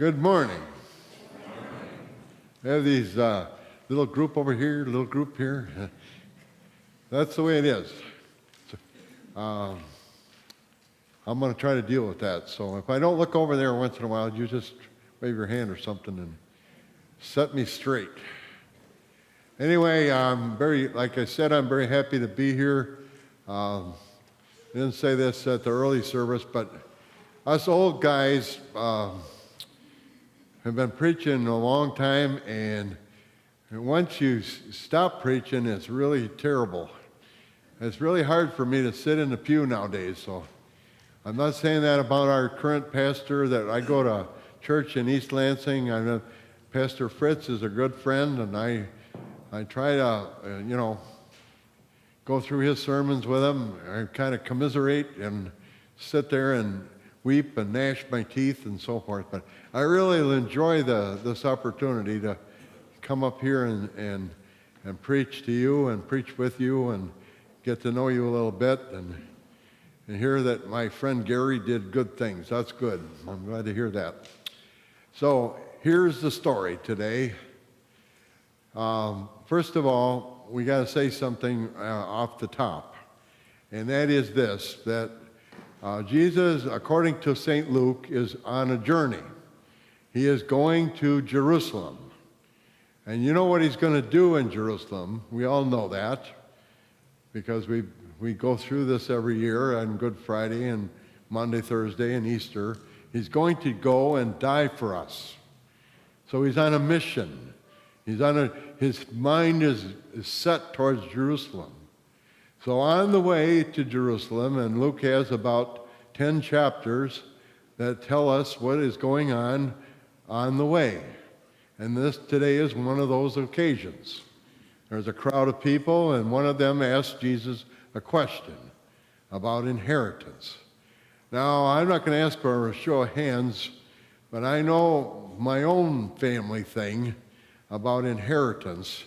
Good morning. I have these little group over here, little group here. That's the way it is. I'm going to try to deal with that. So if I don't look over there once in a while, you just wave your hand or something and set me straight. Anyway, like I said, I'm very happy to be here. I didn't say this at the early service, but us old guys have been preaching a long time, and once you stop preaching, it's really terrible. It's really hard for me to sit in the pew nowadays, so I'm not saying that about our current pastor. That I go to church in East Lansing. I know Pastor Fritz is a good friend, and I try to, go through his sermons with him. I kind of commiserate and sit there and weep and gnash my teeth and so forth. But I really enjoy this opportunity to come up here and preach to you and preach with you and get to know you a little bit and hear that my friend Gary did good things. That's good. I'm glad to hear that. So here's the story today. First of all, we got to say something off the top, and that is this, that Jesus, according to St. Luke, is on a journey. He is going to Jerusalem. And you know what he's going to do in Jerusalem? We all know that because we go through this every year on Good Friday and Monday, Thursday, and Easter. He's going to go and die for us. So he's on a mission. His mind is set towards Jerusalem. So on the way to Jerusalem, and Luke has about 10 chapters that tell us what is going on the way. And this today is one of those occasions. There's a crowd of people, and one of them asked Jesus a question about inheritance. Now, I'm not going to ask for a show of hands, but I know my own family thing about inheritance.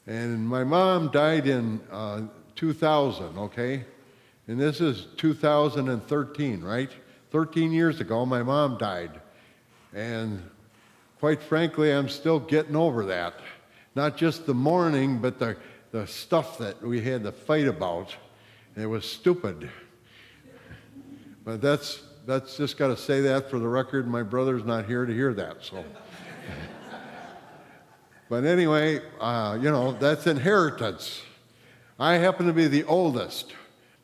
And my mom died in 2000, okay? And this is 2013, right? 13 years ago, my mom died. And quite frankly, I'm still getting over that. Not just the mourning, but the stuff that we had to fight about. It was stupid. But that's just got to say that for the record. My brother's not here to hear that, so. But anyway, that's inheritance. I happen to be the oldest.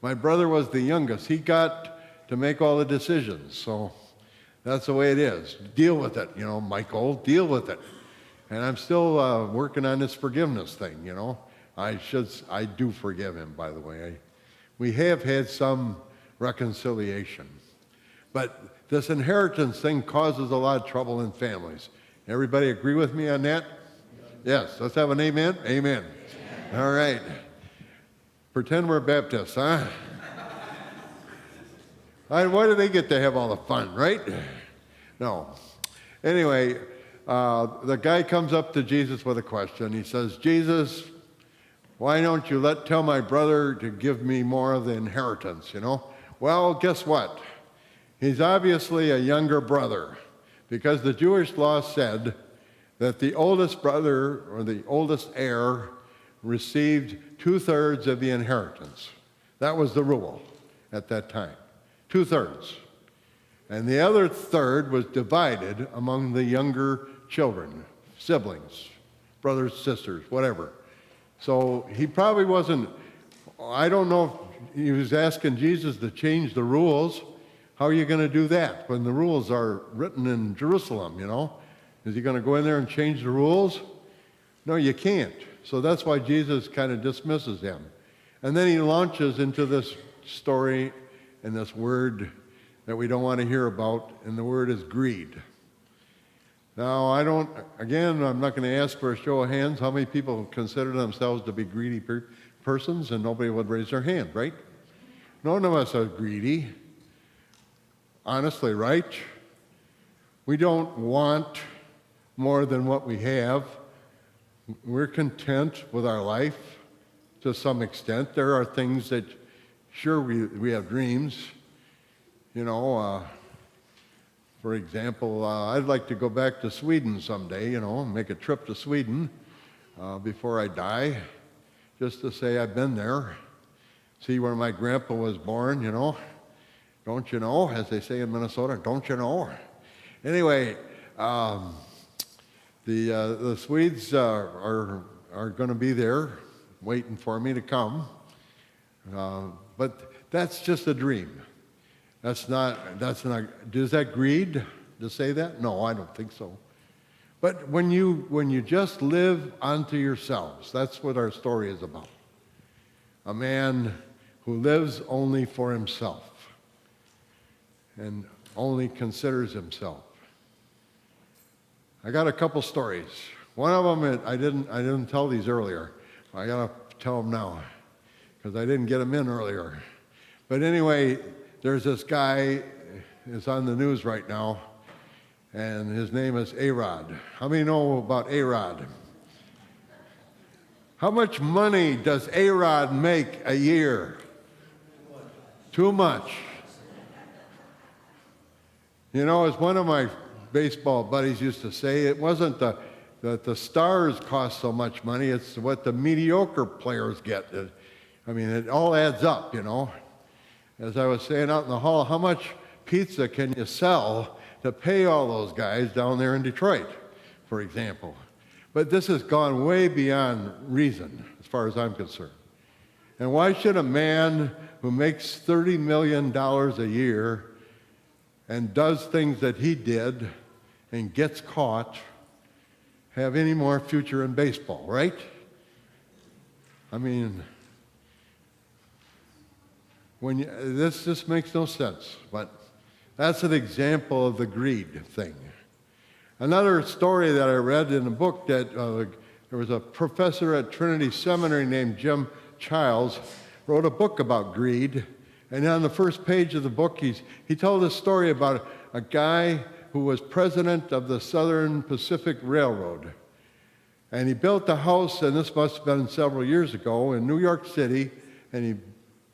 My brother was the youngest. He got to make all the decisions, so that's the way it is. Deal with it, Michael, deal with it. And I'm still working on this forgiveness thing, I do forgive him, by the way. We have had some reconciliation. But this inheritance thing causes a lot of trouble in families. Everybody agree with me on that? Yes, let's have an amen. Amen. All right. Pretend we're Baptists, huh? Why do they get to have all the fun, right? No. Anyway, the guy comes up to Jesus with a question. He says, Jesus, why don't you tell my brother to give me more of the inheritance, Well, guess what? He's obviously a younger brother because the Jewish law said that the oldest brother or the oldest heir received 2/3 of the inheritance. That was the rule at that time, 2/3. And the other third was divided among the younger children, siblings, brothers, sisters, whatever. So he probably wasn't, I don't know if he was asking Jesus to change the rules. How are you going to do that when the rules are written in Jerusalem, Is he going to go in there and change the rules? No, you can't. So that's why Jesus kind of dismisses him. And then he launches into this story and this word that we don't want to hear about, and the word is greed. Now, I'm not going to ask for a show of hands how many people consider themselves to be greedy persons, and nobody would raise their hand, right? None of us are greedy. Honestly, right? We don't want more than what we have. We're content with our life to some extent. There are things that, sure, we have dreams. For For example, I'd like to go back to Sweden someday, make a trip to Sweden before I die, just to say I've been there, see where my grandpa was born, Don't you know, as they say in Minnesota, don't you know? Anyway, the Swedes are going to be there waiting for me to come. But that's just a dream. That's not, is that greed to say that? No, I don't think so. But when you just live unto yourselves, that's what our story is about. A man who lives only for himself and only considers himself. I got a couple stories. One of them, I didn't tell these earlier. I gotta tell them now, because I didn't get them in earlier. But anyway, there's this guy, is on the news right now, and his name is A-Rod. How many know about A-Rod? How much money does A-Rod make a year? Too much. As one of my baseball buddies used to say, it wasn't that the stars cost so much money, it's what the mediocre players get. It all adds up, As I was saying out in the hall, how much pizza can you sell to pay all those guys down there in Detroit, for example? But this has gone way beyond reason, as far as I'm concerned. And why should a man who makes $30 million a year and does things that he did and gets caught have any more future in baseball, right? This just makes no sense, but that's an example of the greed thing. Another story that I read in a book that there was a professor at Trinity Seminary named Jim Childs wrote a book about greed, and on the first page of the book he told a story about a guy who was president of the Southern Pacific Railroad. And he built a house, and this must have been several years ago, in New York City, and he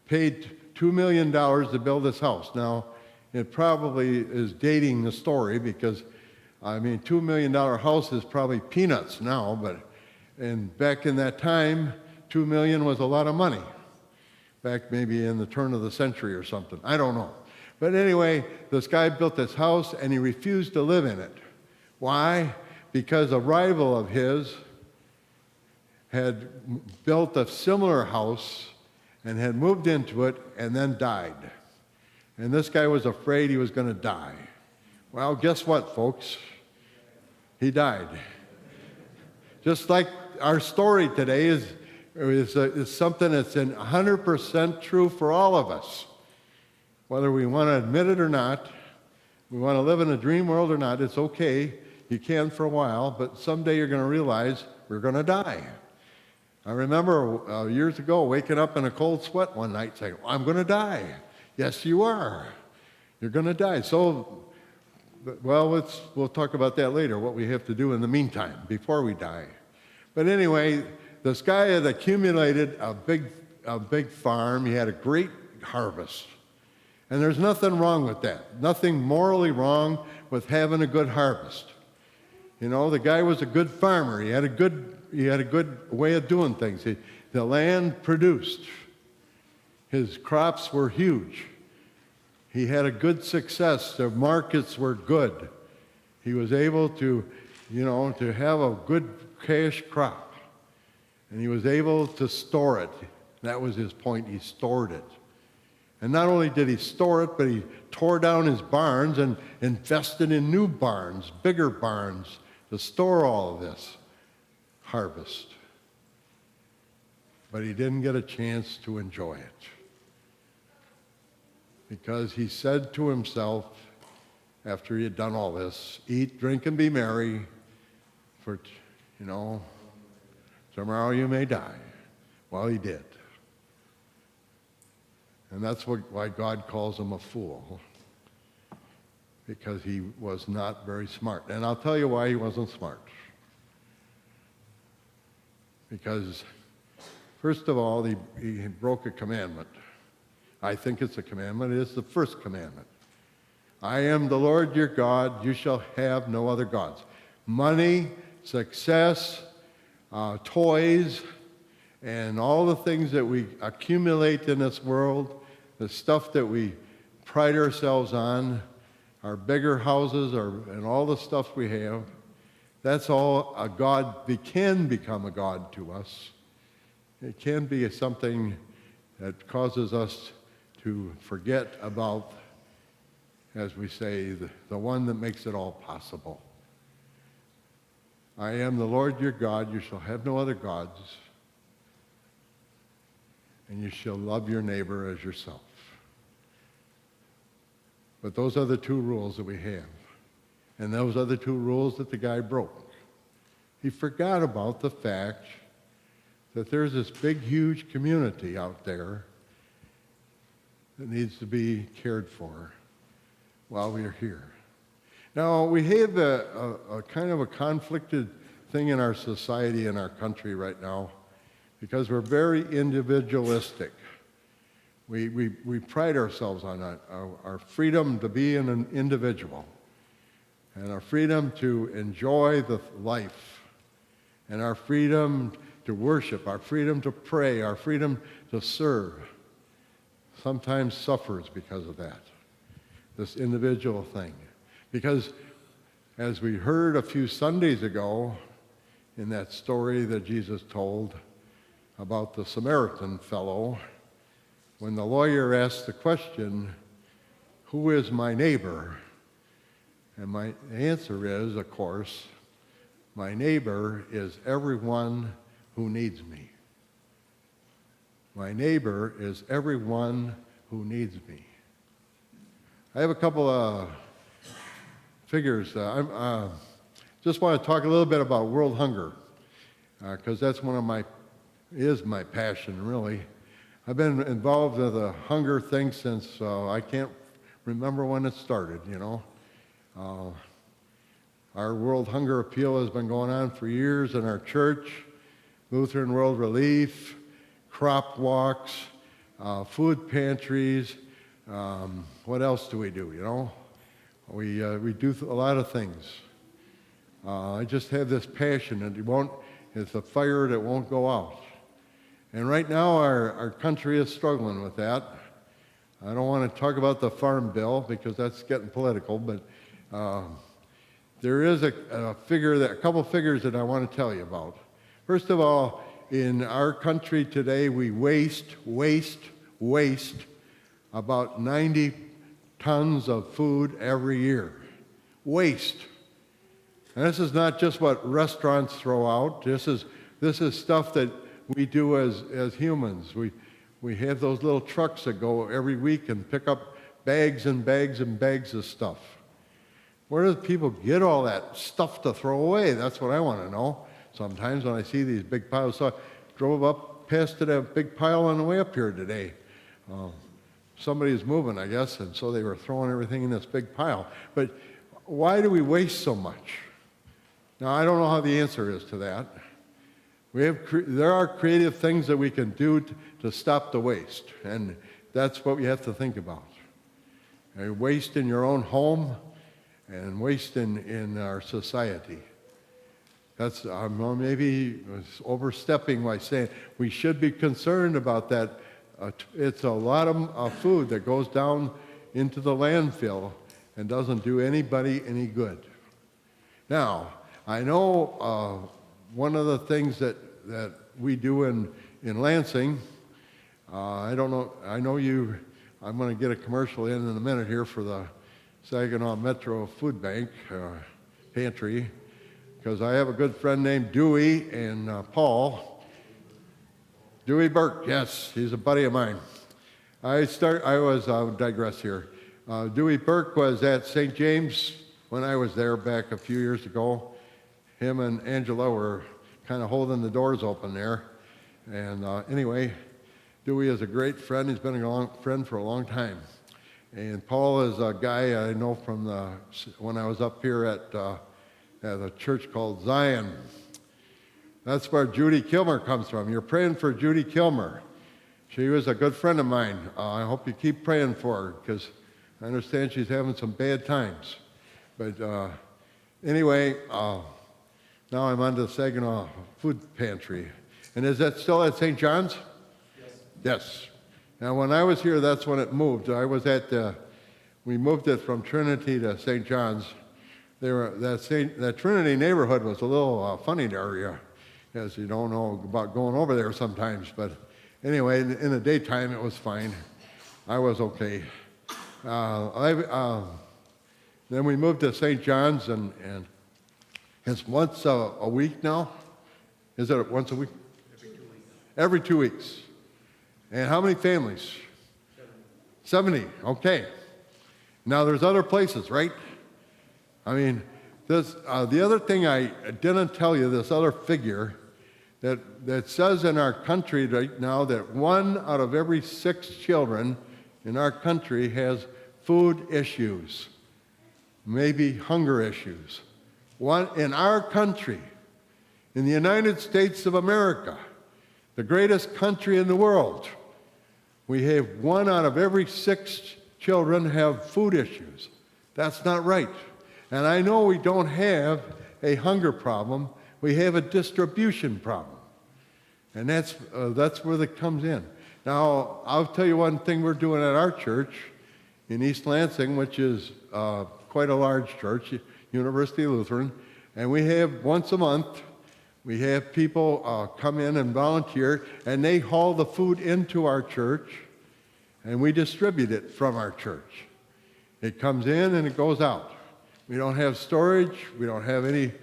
paid $2 million to build this house. Now, it probably is dating the story because, $2 million house is probably peanuts now, but back in that time, $2 million was a lot of money. Back maybe in the turn of the century or something. I don't know. But anyway, this guy built this house and he refused to live in it. Why? Because a rival of his had built a similar house and had moved into it and then died. And this guy was afraid he was going to die. Well, guess what, folks? He died. Just like our story today is something that's 100% true for all of us. Whether we want to admit it or not, we want to live in a dream world or not, it's okay. You can for a while, but someday you're going to realize we're going to die. I remember years ago waking up in a cold sweat one night saying, I'm going to die. Yes, you are. You're going to die. So, well, we'll talk about that later, what we have to do in the meantime, before we die. But anyway, this guy had accumulated a big farm. He had a great harvest. And there's nothing wrong with that. Nothing morally wrong with having a good harvest. The guy was a good farmer. He had a good way of doing things. The land produced. His crops were huge. He had a good success. The markets were good. He was able to have a good cash crop. And he was able to store it. That was his point. He stored it. And not only did he store it, but he tore down his barns and invested in new barns, bigger barns, to store all of this harvest. But he didn't get a chance to enjoy it. Because he said to himself, after he had done all this, eat, drink, and be merry, for, tomorrow you may die. Well, he did. And that's why God calls him a fool, because he was not very smart. And I'll tell you why he wasn't smart. Because, first of all, he broke a commandment. I think it's a commandment. It is the first commandment. I am the Lord your God. You shall have no other gods. Money, success, toys, and all the things that we accumulate in this world, the stuff that we pride ourselves on, our bigger houses, and all the stuff we have, that's all a god. It can become a god to us. It can be something that causes us to forget about, as we say, the one that makes it all possible. I am the Lord your God. You shall have no other gods. And you shall love your neighbor as yourself. But those are the two rules that we have. And those are the two rules that the guy broke. He forgot about the fact that there's this big, huge community out there that needs to be cared for while we are here. Now, we have a kind of a conflicted thing in our society, in our country right now, because we're very individualistic. We pride ourselves on that, our freedom to be an individual, and our freedom to enjoy the life, and our freedom to worship, our freedom to pray, our freedom to serve, sometimes suffers because of that, this individual thing. Because as we heard a few Sundays ago in that story that Jesus told about the Samaritan fellow, when the lawyer asked the question, who is my neighbor? And my answer is, of course, my neighbor is everyone who needs me. My neighbor is everyone who needs me. I have a couple of figures. I just want to talk a little bit about world hunger, because that's is my passion, really. I've been involved with the hunger thing since I can't remember when it started, you know. Our World Hunger Appeal has been going on for years in our church, Lutheran World Relief, crop walks, food pantries. What else do we do, you know? We do a lot of things. I just have this passion, and it's a fire that won't go out. And right now, our country is struggling with that. I don't want to talk about the farm bill because that's getting political, but there is a couple figures that I want to tell you about. First of all, in our country today, we waste about 90 tons of food every year. Waste. And this is not just what restaurants throw out. This is stuff that we do as humans. We have those little trucks that go every week and pick up bags and bags and bags of stuff. Where do people get all that stuff to throw away? That's what I want to know. Sometimes when I see these big piles, so I drove up past a big pile on the way up here today. Somebody's moving, I guess, and so they were throwing everything in this big pile. But why do we waste so much? Now, I don't know how the answer is to that. There are creative things that we can do to stop the waste, and that's what we have to think about. Waste in your own home and waste in our society. That's maybe overstepping by saying we should be concerned about that. It's a lot of food that goes down into the landfill and doesn't do anybody any good. Now, I know one of the things that we do in Lansing, I don't know, I know I'm going to get a commercial in a minute here for the Saginaw Metro Food Bank pantry, because I have a good friend named Dewey and Paul. Dewey Burke, yes, he's a buddy of mine. I'll digress here. Dewey Burke was at St. James when I was there back a few years ago. Him and Angela were kind of holding the doors open there. And anyway, Dewey is a great friend. He's been a friend for a long time. And Paul is a guy I know from when I was up here at a church called Zion. That's where Judy Kilmer comes from. You're praying for Judy Kilmer. She was a good friend of mine. I hope you keep praying for her, because I understand she's having some bad times. But anyway, now I'm on the Saginaw Food Pantry. And is that still at St. John's? Yes. Yes. Now, when I was here, that's when it moved. We moved it from Trinity to St. John's. That Trinity neighborhood was a little funny area, as you don't know about going over there sometimes. But anyway, in the daytime, it was fine. I was okay. Then we moved to St. John's, and it's once a week now. Is it once a week? Every 2 weeks. And how many families? 70. Okay. Now there's other places, right? I mean, the other thing I didn't tell you, this other figure that says in our country right now that 1 out of every 6 children in our country has food issues, maybe hunger issues. In our country, in the United States of America, the greatest country in the world, we have 1 out of every 6 children have food issues. That's not right. And I know we don't have a hunger problem, we have a distribution problem. And that's where that comes in. Now, I'll tell you one thing we're doing at our church in East Lansing, which is quite a large church, University Lutheran, and we have once a month, we have people come in and volunteer, and they haul the food into our church, and we distribute it from our church. It comes in and it goes out. We don't have storage. We don't have any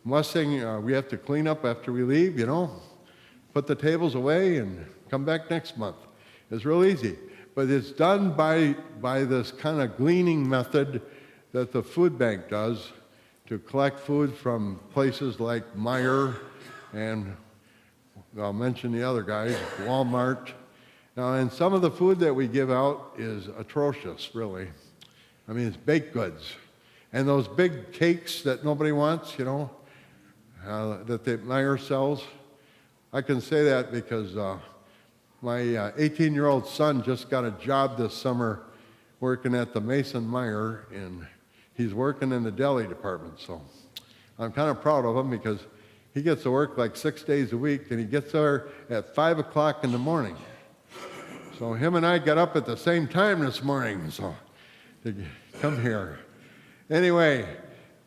mussing. We have to clean up after we leave, put the tables away and come back next month. It's real easy. But it's done by this kind of gleaning method that the food bank does to collect food from places like Meijer and I'll mention the other guys, Walmart. Now, and some of the food that we give out is atrocious, really. I mean, it's baked goods. And those big cakes that nobody wants, that the Meijer sells. I can say that because my 18-year-old son just got a job this summer working at the Mason Meijer, and he's working in the deli department. So I'm kind of proud of him because he gets to work like 6 days a week, and he gets there at 5 o'clock in the morning. So him and I got up at the same time this morning, so to come here. Anyway,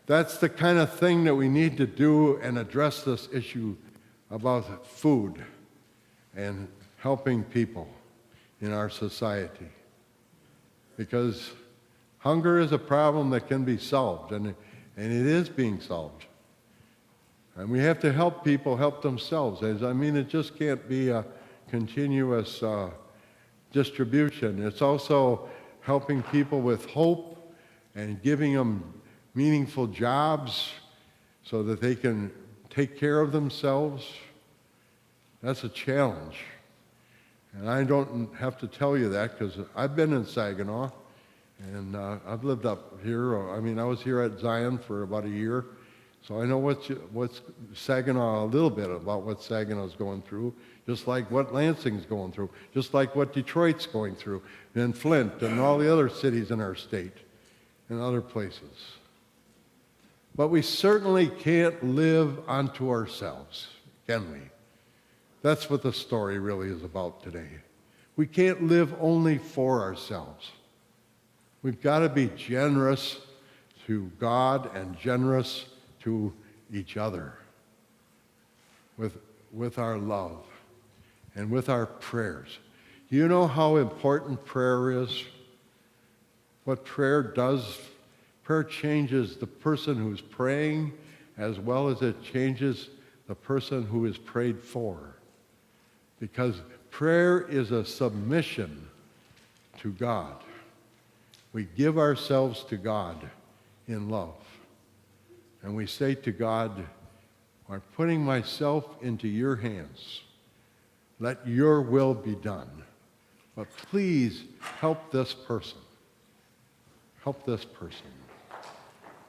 that's the kind of thing that we need to do and address this issue about food and helping people in our society. Because hunger is a problem that can be solved, and it is being solved. And we have to help people help themselves. It just can't be a continuous distribution. It's also helping people with hope and giving them meaningful jobs so that they can take care of themselves. That's a challenge. And I don't have to tell you that because I've been in Saginaw and I've lived up here. I was here at Zion for about a year. So I know what's Saginaw, a little bit about what Saginaw's going through, just like what Lansing's going through, just like what Detroit's going through, and Flint, and all the other cities in our state, and other places. But we certainly can't live unto ourselves, can we? That's what the story really is about today. We can't live only for ourselves. We've got to be generous to God and generous to each other with our love and with our prayers. Do you know how important prayer is? What prayer does? Prayer changes the person who's praying as well as it changes the person who is prayed for. Because prayer is a submission to God. We give ourselves to God in love. And we say to God, I'm putting myself into your hands. Let your will be done. But please help this person. Help this person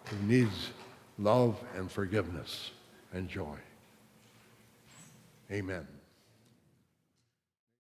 who needs love and forgiveness and joy. Amen.